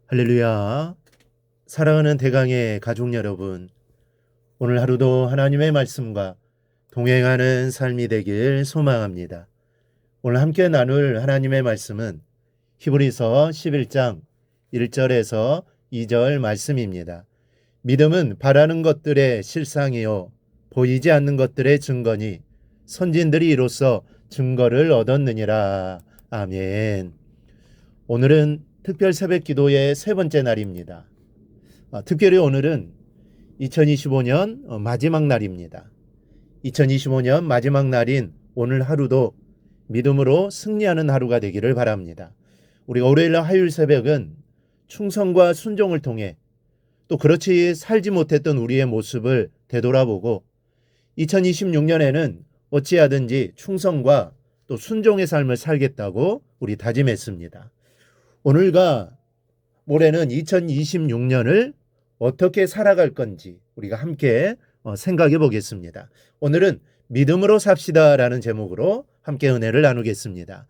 할렐루야. 사랑하는 대강의 가족 여러분, 오늘 하루도 하나님의 말씀과 동행하는 삶이 되길 소망합니다. 오늘 함께 나눌 하나님의 말씀은 히브리서 11장 1절에서 2절 말씀입니다. 믿음은 바라는 것들의 실상이요 보이지 않는 것들의 증거니 선진들이 이로써 증거를 얻었느니라. 아멘. 오늘은 특별 새벽 기도의 세 번째 날입니다. 특별히 오늘은 2025년 마지막 날입니다. 2025년 마지막 날인 오늘 하루도 믿음으로 승리하는 하루가 되기를 바랍니다. 우리가 월요일 화요일 새벽은 충성과 순종을 통해 또 그렇지 살지 못했던 우리의 모습을 되돌아보고 2026년에는 어찌하든지 충성과 또 순종의 삶을 살겠다고 우리 다짐했습니다. 오늘과 모레는 2026년을 어떻게 살아갈 건지 우리가 함께 생각해 보겠습니다. 오늘은 믿음으로 삽시다라는 제목으로 함께 은혜를 나누겠습니다.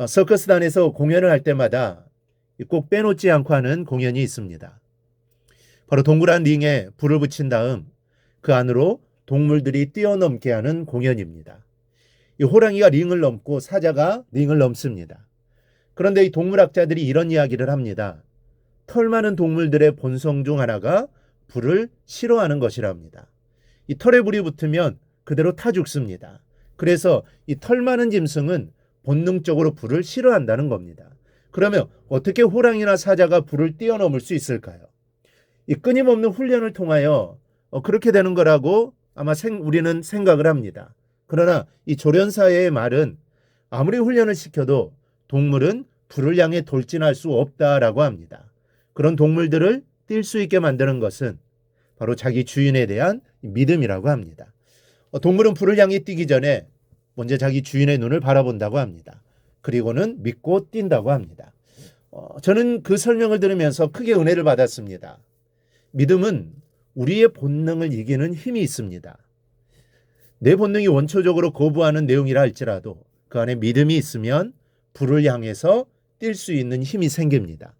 서커스단에서 공연을 할 때마다 꼭 빼놓지 않고 하는 공연이 있습니다. 바로 동그란 링에 불을 붙인 다음 그 안으로 동물들이 뛰어넘게 하는 공연입니다. 이 호랑이가 링을 넘고 사자가 링을 넘습니다. 그런데 이 동물학자들이 이런 이야기를 합니다. 털 많은 동물들의 본성 중 하나가 불을 싫어하는 것이랍니다. 이 털에 불이 붙으면 그대로 타 죽습니다. 그래서 이 털 많은 짐승은 본능적으로 불을 싫어한다는 겁니다. 그러면 어떻게 호랑이나 사자가 불을 뛰어넘을 수 있을까요? 이 끊임없는 훈련을 통하여 그렇게 되는 거라고 아마 우리는 생각을 합니다. 그러나 이 조련사의 말은 아무리 훈련을 시켜도 동물은 불을 향해 돌진할 수 없다라고 합니다. 그런 동물들을 뛸 수 있게 만드는 것은 바로 자기 주인에 대한 믿음이라고 합니다. 동물은 불을 향해 뛰기 전에 먼저 자기 주인의 눈을 바라본다고 합니다. 그리고는 믿고 뛴다고 합니다. 저는 그 설명을 들으면서 크게 은혜를 받았습니다. 믿음은 우리의 본능을 이기는 힘이 있습니다. 내 본능이 원초적으로 거부하는 내용이라 할지라도 그 안에 믿음이 있으면 불을 향해서 뛸 수 있는 힘이 생깁니다.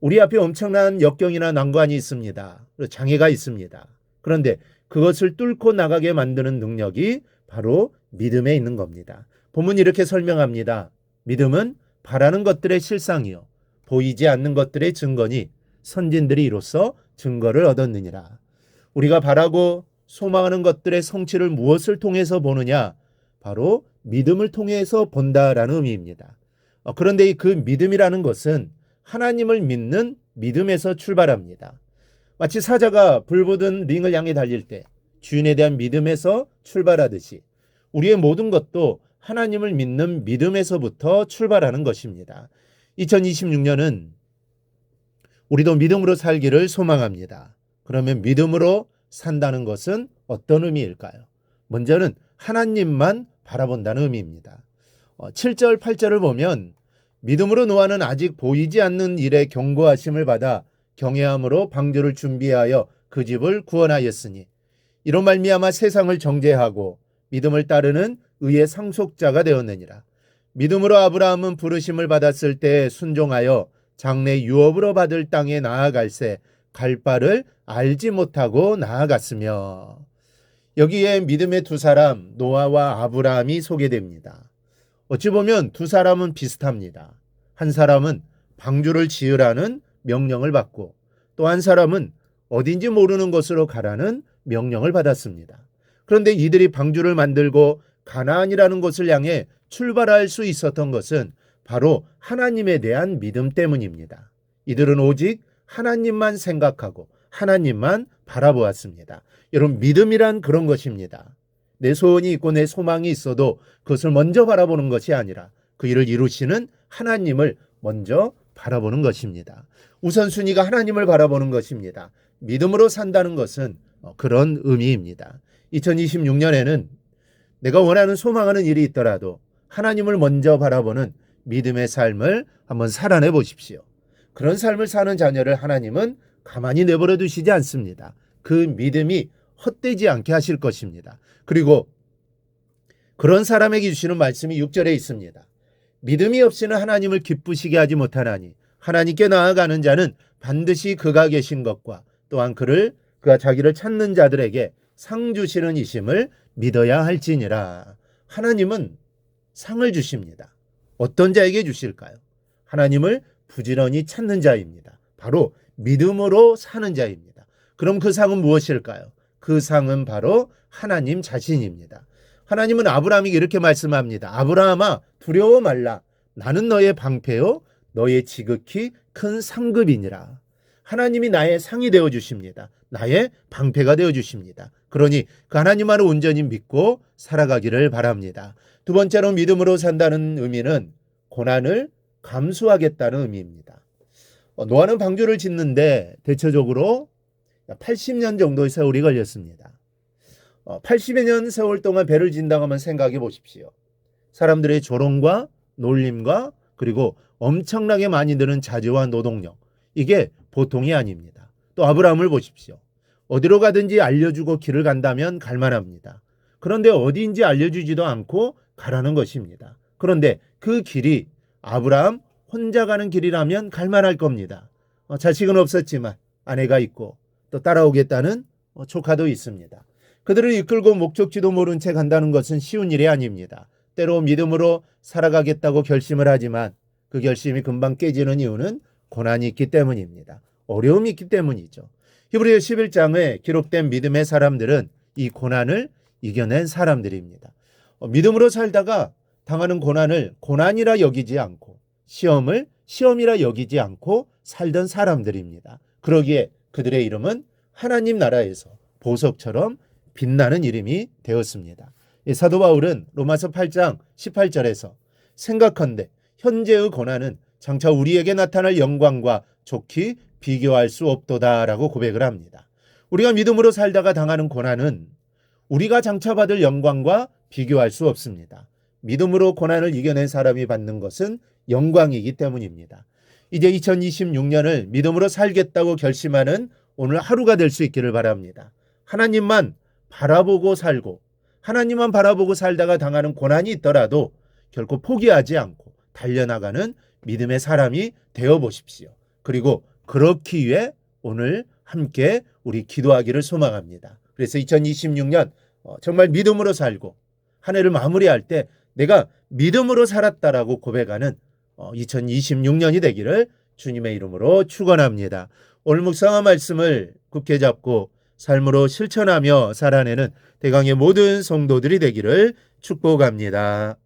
우리 앞에 엄청난 역경이나 난관이 있습니다. 장애가 있습니다. 그런데 그것을 뚫고 나가게 만드는 능력이 바로 믿음에 있는 겁니다. 본문이 이렇게 설명합니다. 믿음은 바라는 것들의 실상이요 보이지 않는 것들의 증거니 선진들이 이로써 증거를 얻었느니라. 우리가 바라고 소망하는 것들의 성취를 무엇을 통해서 보느냐? 바로 믿음을 통해서 본다라는 의미입니다. 그런데 그 믿음이라는 것은 하나님을 믿는 믿음에서 출발합니다. 마치 사자가 불 붙은 링을 향해 달릴 때 주인에 대한 믿음에서 출발하듯이 우리의 모든 것도 하나님을 믿는 믿음에서부터 출발하는 것입니다. 2026년은 우리도 믿음으로 살기를 소망합니다. 그러면 믿음으로 산다는 것은 어떤 의미일까요? 먼저는 하나님만 바라본다는 의미입니다. 7절, 8절을 보면 믿음으로 노아는 아직 보이지 않는 일에 경고하심을 받아 경외함으로 방주를 준비하여 그 집을 구원하였으니 이로 말미암아 세상을 정죄하고 믿음을 따르는 의의 상속자가 되었느니라. 믿음으로 아브라함은 부르심을 받았을 때 순종하여 장래 유업으로 받을 땅에 나아갈새 갈 바를 알지 못하고 나아갔으며. 여기에 믿음의 두 사람 노아와 아브라함이 소개됩니다. 어찌 보면 두 사람은 비슷합니다. 한 사람은 방주를 지으라는 명령을 받고 또 한 사람은 어딘지 모르는 곳으로 가라는 명령을 받았습니다. 그런데 이들이 방주를 만들고 가나안이라는 곳을 향해 출발할 수 있었던 것은 바로 하나님에 대한 믿음 때문입니다. 이들은 오직 하나님만 생각하고 하나님만 바라보았습니다. 여러분, 믿음이란 그런 것입니다. 내 소원이 있고 내 소망이 있어도 그것을 먼저 바라보는 것이 아니라 그 일을 이루시는 하나님을 먼저 바라보는 것입니다. 우선순위가 하나님을 바라보는 것입니다. 믿음으로 산다는 것은 그런 의미입니다. 2026년에는 내가 원하는 소망하는 일이 있더라도 하나님을 먼저 바라보는 믿음의 삶을 한번 살아내 보십시오. 그런 삶을 사는 자녀를 하나님은 가만히 내버려 두시지 않습니다. 그 믿음이 헛되지 않게 하실 것입니다. 그리고 그런 사람에게 주시는 말씀이 6절에 있습니다. 믿음이 없이는 하나님을 기쁘시게 하지 못하나니 하나님께 나아가는 자는 반드시 그가 계신 것과 또한 그가 자기를 찾는 자들에게 상 주시는 이심을 믿어야 할지니라. 하나님은 상을 주십니다. 어떤 자에게 주실까요? 하나님을 부지런히 찾는 자입니다. 바로 믿음으로 사는 자입니다. 그럼 그 상은 무엇일까요? 그 상은 바로 하나님 자신입니다. 하나님은 아브라함에게 이렇게 말씀합니다. 아브라함아, 두려워 말라. 나는 너의 방패요 너의 지극히 큰 상급이니라. 하나님이 나의 상이 되어 주십니다. 나의 방패가 되어 주십니다. 그러니 그 하나님만을 온전히 믿고 살아가기를 바랍니다. 두 번째로 믿음으로 산다는 의미는 고난을 감수하겠다는 의미입니다. 노아는 방주를 짓는데 대체적으로 80년 정도의 세월이 걸렸습니다. 80여 년 세월 동안 배를 짓는다고 하면 생각해 보십시오. 사람들의 조롱과 놀림과 그리고 엄청나게 많이 드는 자재와 노동력, 이게 보통이 아닙니다. 또 아브라함을 보십시오. 어디로 가든지 알려주고 길을 간다면 갈만합니다. 그런데 어디인지 알려주지도 않고 가라는 것입니다. 그런데 그 길이 아브라함 혼자 가는 길이라면 갈만할 겁니다. 자식은 없었지만 아내가 있고 또 따라오겠다는 조카도 있습니다. 그들을 이끌고 목적지도 모른 채 간다는 것은 쉬운 일이 아닙니다. 때로 믿음으로 살아가겠다고 결심을 하지만 그 결심이 금방 깨지는 이유는 고난이 있기 때문입니다. 어려움이 있기 때문이죠. 히브리서 11장에 기록된 믿음의 사람들은 이 고난을 이겨낸 사람들입니다. 믿음으로 살다가 당하는 고난을 고난이라 여기지 않고 시험을 시험이라 여기지 않고 살던 사람들입니다. 그러기에 그들의 이름은 하나님 나라에서 보석처럼 빛나는 이름이 되었습니다. 사도 바울은 로마서 8장 18절에서 생각한대 현재의 고난은 장차 우리에게 나타날 영광과 좋게 비교할 수 없도다라고 고백을 합니다. 우리가 믿음으로 살다가 당하는 고난은 우리가 장차 받을 영광과 비교할 수 없습니다. 믿음으로 고난을 이겨낸 사람이 받는 것은 영광이기 때문입니다. 이제 2026년을 믿음으로 살겠다고 결심하는 오늘 하루가 될 수 있기를 바랍니다. 하나님만 바라보고 살고 하나님만 바라보고 살다가 당하는 고난이 있더라도 결코 포기하지 않고 달려나가는 믿음의 사람이 되어 보십시오. 그리고 그렇기 위해 오늘 함께 우리 기도하기를 소망합니다. 그래서 2026년 정말 믿음으로 살고 한 해를 마무리할 때 내가 믿음으로 살았다라고 고백하는 2026년이 되기를 주님의 이름으로 축원합니다. 오늘 묵상한 말씀을 굳게 잡고 삶으로 실천하며 살아내는 대강의 모든 성도들이 되기를 축복합니다.